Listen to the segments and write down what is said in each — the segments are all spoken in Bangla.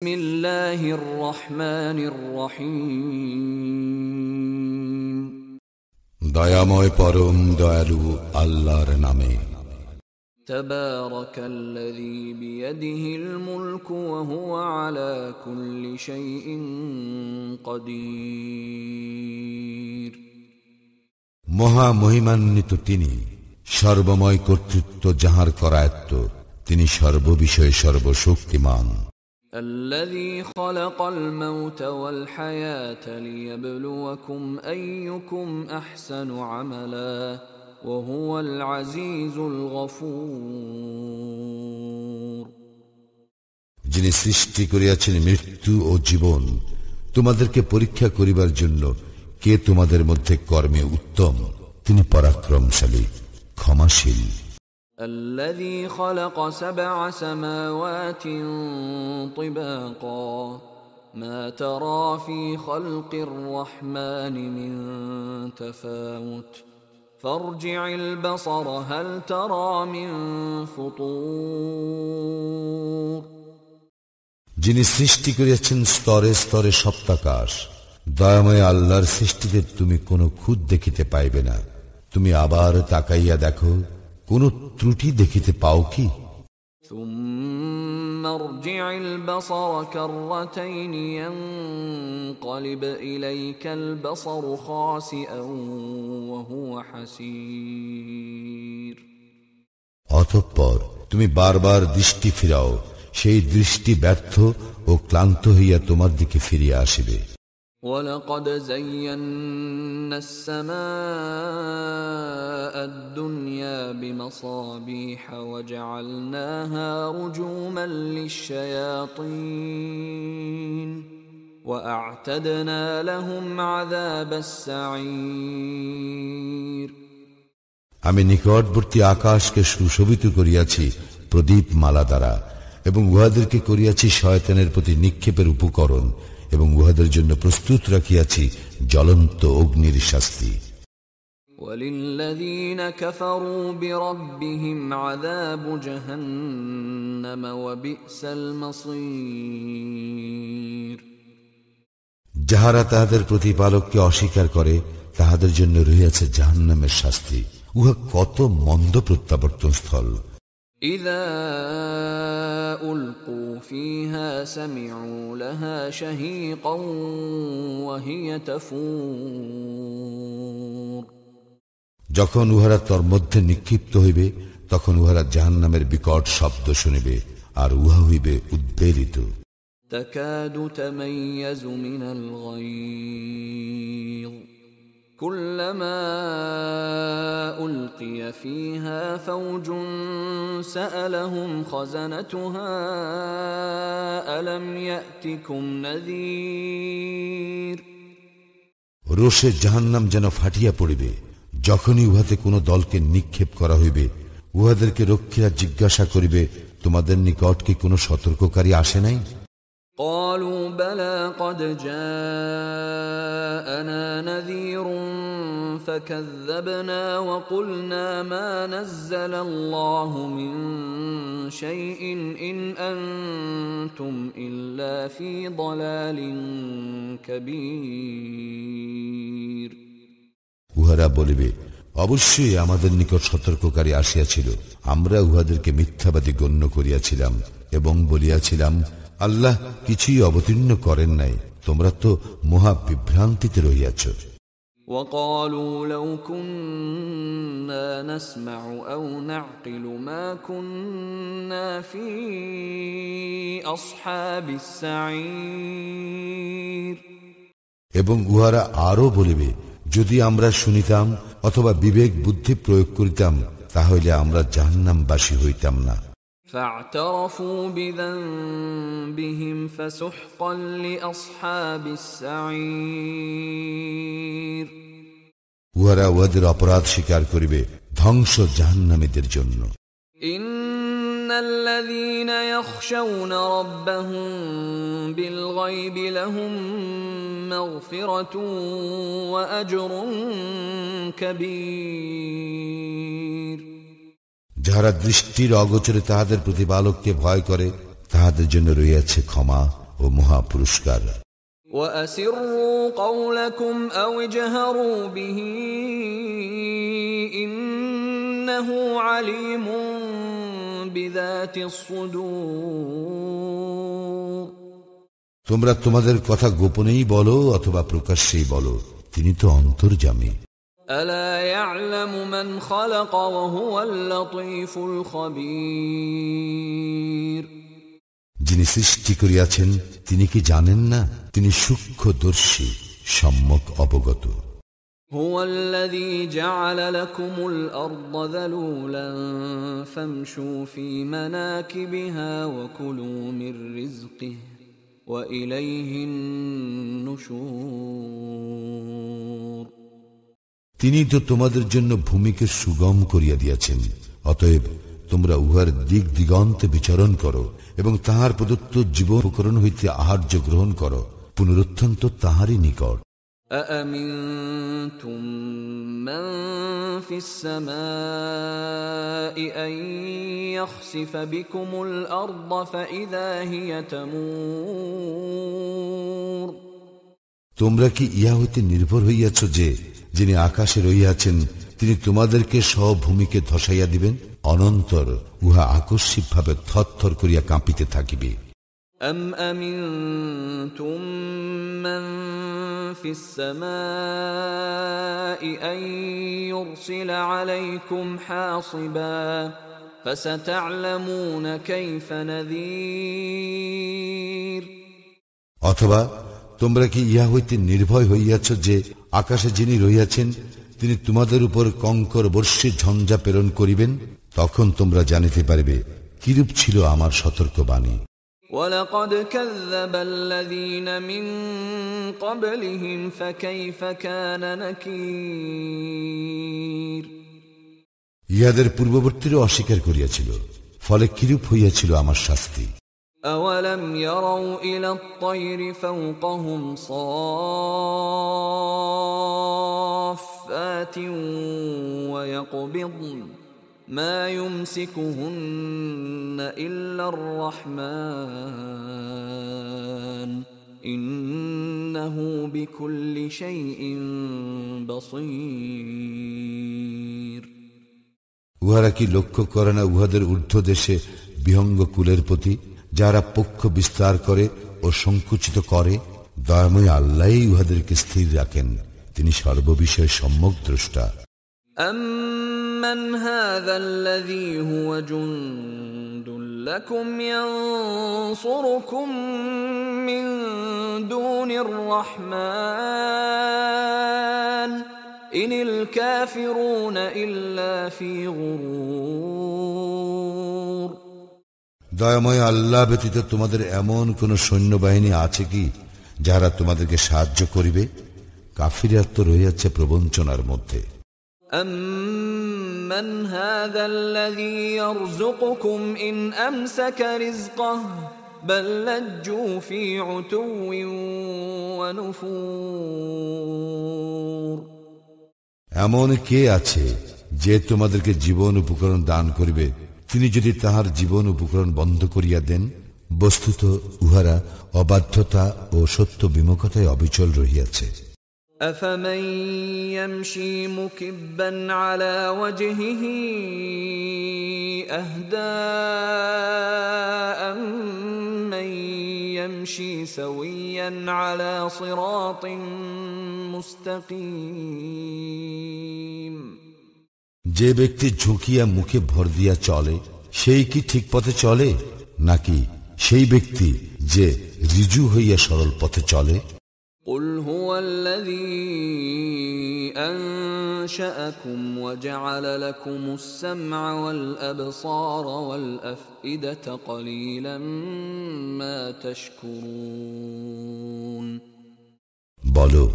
বিসমিল্লাহির রহমানির রহিম। দয়াময় পরম দয়ালু আল্লাহর নামে। তাবারাকাল্লাযী বিয়াদিহিল মুলকু ওয়া হুয়া আলা কুল্লি শাইইন কাদির। মহা মহিমান্বিত তিনি, সর্বময় কর্তৃত্ব যাহার করায়ত্ত, তিনি সর্ববিষয়ে সর্বশক্তিমান। الذي خلق الموت والحياة ليبلوكم أيكم أحسن عملا وهو العزيز الغفور। যিনি সৃষ্টি করিয়াছেন মৃত্যু ও জীবন, তোমাদেরকে পরীক্ষা করিবার জন্য কে তোমাদের মধ্যে কর্মে উত্তম, তিনি পরাক্রমশালী, ক্ষমাশীল। الذي خلق 7 سماوات طباقا ما ترى في خلق الرحمن من تفاوت فارجع البصر هل ترى من فطور। যিনি সৃষ্টি করিয়াছেন স্তরে স্তরে সপ্তাকাশ, দয়াময় আল্লাহর সৃষ্টিতে তুমি কোনো খুঁত দেখিতে পাইবে না। তুমি আবার তাকাইয়া দেখো, কোন ত্রুটি দেখিতে পাও কি? ثم ارجع البصر كرتين ينقلب إليك البصر خاسئا وهو حسير। অতঃপর তুমি বারবার দৃষ্টি ফিরাও, সেই দৃষ্টি ব্যর্থ ও ক্লান্ত হইয়া তোমার দিকে ফিরিয়া আসিবে। وَلَقَدْ زَيَّنَّا السَّمَاءَ الدُّنْيَا بِمَصَابِيحَ وَجَعَلْنَاهَا رُجُومًا لِلشَّيَاطِينِ وَأَعْتَدْنَا لَهُمْ عَذَابَ السَّعِيرِ। আমি নিকটবর্তী আকাশকে সুশোভিত করিয়াছি প্রদীপ মালা দ্বারা, এবং উহাদেরকে করিয়াছি শয়তানের প্রতি নিক্ষেপের উপকরণ, এবং উহাদের জন্য প্রস্তুত রাখিয়াছি জ্বলন্ত অগ্নির শাস্তি। وَلِلَّذِينَ كَفَرُوا بِرَبِّهِمْ عَذَابُ جَهَنَّمَ وَبِئْسَ الْمَصِيرُ। যাহারা তাহাদের প্রতিপালককে অস্বীকার করে, তাহাদের জন্য রহিয়াছে জাহান্নামের শাস্তি, উহা কত মন্দ প্রত্যাবর্তন স্থল। إذا ألقوا فيها سمعوا لها شهيقا وهي تفور। যখন উহারা তর মধ্যে নিক্ষিপ্ত হইবে, তখন উহারা জাহান্নামের বিকট শব্দ শুনিবে, আর উহা হইবে উদ্বেলিত। تكاد تميز من الغيظ كلما ألقي فيها فوج سألهم خزنتها ألم يأتكم نذير। রোষে জাহান্নাম যেন ফাটিয়া পড়িবে, যখনই উহাতে কোন দলকে নিক্ষেপ করা হইবে, উহাদেরকে রক্ষীরা জিজ্ঞাসা করিবে, তোমাদের নিকট কি কোন সতর্ককারী আসে নাই? قالوا بلى قد جاءنا نذير فكذبنا وقلنا ما نزل الله من شيء إن أنتم إلا في ضلال كبير। উহারা বলিবে, অবশ্যই আমাদের নিকট সতর্ককারী আসিয়াছিল, আমরা উহাদেরকে মিথ্যাবাদী গণ্য করিয়াছিলাম এবং বলিয়াছিলাম, আল্লাহ কিছুই অবতীর্ণ করেন নাই, তোমরা তো মহা বিভ্রান্তিতে রহিয়াছ। وقالوا لو كنا نسمع أو نعقل ما كنا في أصحاب السعير। এবং উহারা আরো বলিবে, যদি আমরা শুনিতাম অথবা বিবেক বুদ্ধি প্রয়োগ করিতাম, তাহলে আমরা জাহান্নামবাসী হইতাম না। فاعترفوا بذنبهم فسحقا لأصحاب السعير। উহারা উহাদের অপরাধ স্বীকার করিবে, ধ্বংস জাহান্নামীদের জন্য। إن الذين يخشون ربهم بالغيب لهم مغفرة وأجر كبير। যাহারা দৃষ্টির অগোচরে তাহাদের প্রতিপালককে ভয় করে, তাহাদের জন্য রয়েছে ক্ষমা ও মহা পুরস্কার। وأسروا قولكم أو اجهروا به إنه عليم بذات الصدور। তোমরা তোমাদের কথা গোপনেই বলো অথবা প্রকাশ্যেই বলো, তিনি তো অন্তর্যামী। ألا يعلم من خلق وهو اللطيف الخبير। যিনি সৃষ্টি করিয়াছেন তিনি কি জানেন না? তিনি সূক্ষ্মদর্শী, সম্যক অবগত। هو الذي جعل لكم الأرض ذلولا فامشوا في مناكبها وكلوا من رزقه وإليه النشور। তিনি তো তোমাদের জন্য ভূমিকে সুগম করিয়া দিয়াছেন, অতএব তোমরা উহার দিক দিগন্তে বিচরণ করো এবং তাহার প্রদত্ত জীবন উপকরণ হইতে আহার্য গ্রহণ করো। পুনরুত্থান তো তাহারই নিকট। أأمنتم من في السماء أن يخسف بكم الأرض فإذا هي تمور। তোমরা কি ইহা হইতে নির্ভর হইয়াছ যে যিনি আকাশে রহিয়াছেন তিনি তোমাদেরকে ভূমিকে ধসাইয়া দিবেন, অনন্তর উহা আকস্মিকভাবে থরথর করিয়া কাঁপিতে থাকিবে। أم أمنتم من في السماء أن يرسل عليكم حاصبا فستعلمون كيف نذير। অথবা তোমরা কি ইহা হইতে নির্ভয় হইয়াছ যে আকাশে যিনি রহিয়াছেন তিনি তোমাদের উপর কঙ্কর বর্ষে ঝঞ্ঝা প্রেরণ করিবেন, তখন তোমরা জানিতে পারবে কিরূপ ছিল আমার সতর্কবাণী। وَلَقَدْ كَذَّبَ الَّذِينَ مِن قَبْلِهِمْ فَكَيْفَ كَانَ نَكِيرِ। ইহাদের পূর্ববর্তীরা অস্বীকার করিয়াছিল, ফলে কিরূপ হইয়াছিল আমার শাস্তি। أَوَلَمْ يَرَوْا إِلَى الطَّيْرِ فَوْقَهُمْ صَافَّاتٍ وَيَقْبِضْنَ مَا يُمْسِكُهُنَّ إِلَّا الرَّحْمَنُ إِنَّهُ بِكُلِّ شَيْءٍ بَصِيرٌ। উহারা কি লক্ষ্য করে না উহাদের ঊর্ধ্বদেশে বিহঙ্গ কুলের প্রতি, যারা পক্ষ বিস্তার করে ও সংকুচিত করে? দয়াময় আল্লাহই উহাদেরকে স্থির রাখেন, তিনি সর্ববিষয়ে সম্যক দ্রষ্টা। أَمَّنْ هَذَا الَّذِي هُوَ جُنْدٌ لَكُمْ يَنْصُرُكُمْ مِنْ دُونِ الرَّحْمَنِ إِنِ الْكَافِرُونَ إِلَّا فِي غُرُورٍ। দয়াময় আল্লাহ ব্যতীত তোমাদের এমন কোন সৈন্যবাহিনী আছে কি যারা তোমাদেরকে সাহায্য করিবে? কাফিররা তো রহিয়াছে প্রবঞ্চনার মধ্যে। أَمَّنْ هَذَا الَّذِي يَرْزُقُكُمْ إِنْ أَمْسَكَ رِزْقَهُ بَلْ لَجُّوا فِي عُتُوٍّ وَنُفُورٍ। এমন কে আছে যে তোমাদেরকে জীবন উপকরণ দান করিবে, তিনি যদি তাহার জীবন উপকরণ বন্ধ করিয়া দেন? বস্তুত উহারা অবাধ্যতা ও সত্য বিমুখতায় অবিচল রহিয়াছে। أَفَمَن يَمْشِي مُكِبًّا عَلَى وَجْهِهِ أَهْدَىٰ أَمَّن يَمْشِي سَوِيًّا عَلَى صِرَاطٍ مُسْتَقِيمٍ। যে ব্যক্তি ঝুঁকিয়া মুখে ভর দিয়া চলে সেই কি ঠিক পথে চলে, নাকি সেই ব্যক্তি যে ঋজু হইয়া সরল পথে চলে? قُلْ هُوَ الَّذِي أَنشَأَكُمْ وَجَعَلَ لَكُمُ السَّمْعَ وَالْأَبْصَارَ وَالْأَفْئِدَةَ قَلِيلًا مَا تَشْكُرُونَ। বলো,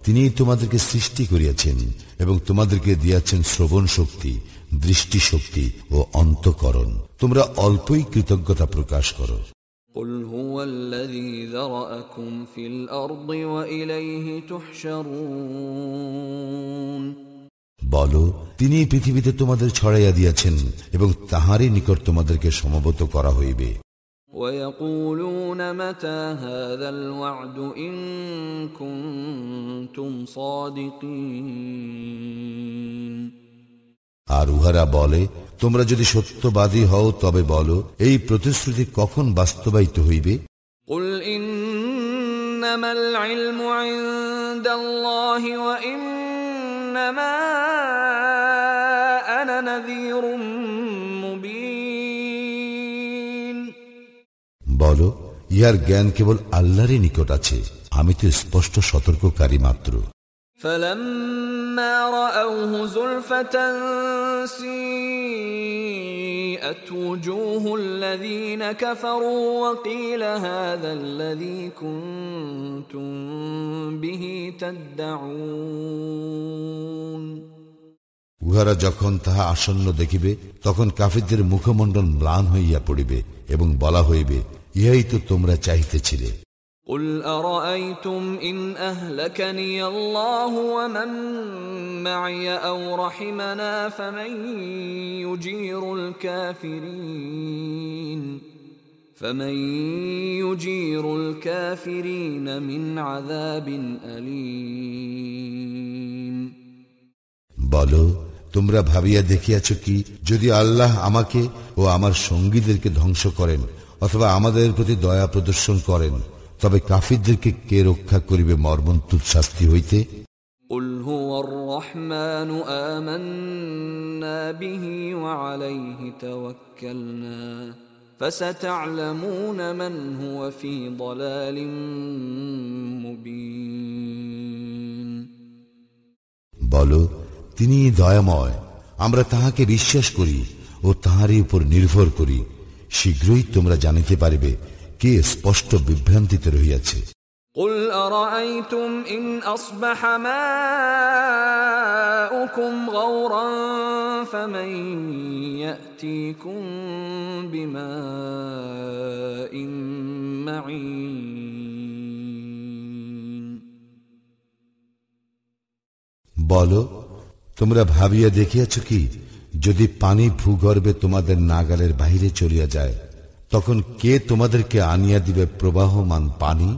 তিনি তোমাদেরকে সৃষ্টি করিয়াছেন এবং তোমাদেরকে দিয়াছেন শ্রবণ শক্তি, দৃষ্টি শক্তি ও অন্তঃকরণ। তোমরা অল্পই কৃতজ্ঞতা প্রকাশ করো। قُلْ هُوَ الَّذِي ذَرَأَكُمْ فِي الْأَرْضِ وَإِلَيْهِ تُحْشَرُونَ। বলো, তিনি পৃথিবীতে তোমাদের ছড়াইয়া দিয়াছেন এবং তাহারই নিকট তোমাদেরকে সমবেত করা হইবে। ويقولون متى هذا الوعد إن كنتم صادقين আর উহারা বলে, তোমরা যদি সত্যবাদী হও তবে বলো, এই প্রতিশ্রুতি কখন বাস্তবায়িত হইবে? قل إنما العلم عند الله وإنما أنا نذير مبين বলো, ইহার জ্ঞান কেবল আল্লাহরই নিকট আছে, আমি তো স্পষ্ট সতর্ককারী মাত্র। فلما رأوه زلفة سيئت وجوه الذين كفروا وقيل هذا الذي كنتم به تدعون উহারা যখন তাহা আসন্ন দেখিবে, তখন কাফিরদের মুখমণ্ডল ম্লান হইয়া পড়িবে এবং বলা হইবে, ইহাই তো তোমরা চাহিতেছিলে। قل أرأيتم إن أهلكني الله ومن معي أو رحمنا فمن يجير الكافرين من عذاب أليم বলো, তোমরা ভাবিয়া দেখিয়াছ কি, যদি আল্লাহ আমাকে ও আমার সঙ্গীদেরকে ধ্বংস করেন অথবা আমাদের প্রতি দয়া প্রদর্শন করেন, তবে কাফিরদেরকে কে রক্ষা করিবে মর্মন্তুদ শাস্তি হইতে? قل هو الرحمن آمنا به وعليه توكلنا فستعلمون من هو في ضلال مبين বলো, তিনি দয়াময়, আমরা তাহাকে বিশ্বাস করি ও তাহারই উপর নির্ভর করি, শীঘ্রই তোমরা জানিতে পারিবে কে স্পষ্ট বিভ্রান্তিতে রহিয়াছে। قل أرأيتم إن أصبح ماؤكم غورا فمن يأتيكم بماء معين বলো, তোমরা ভাবিয়া দেখিয়াছ কি, যদি পানি ভূগর্ভে তোমাদের নাগালের বাহিরে চলিয়া যায়, তখন কে তোমাদেরকে আনিয়া দিবে প্রবাহমান পানি?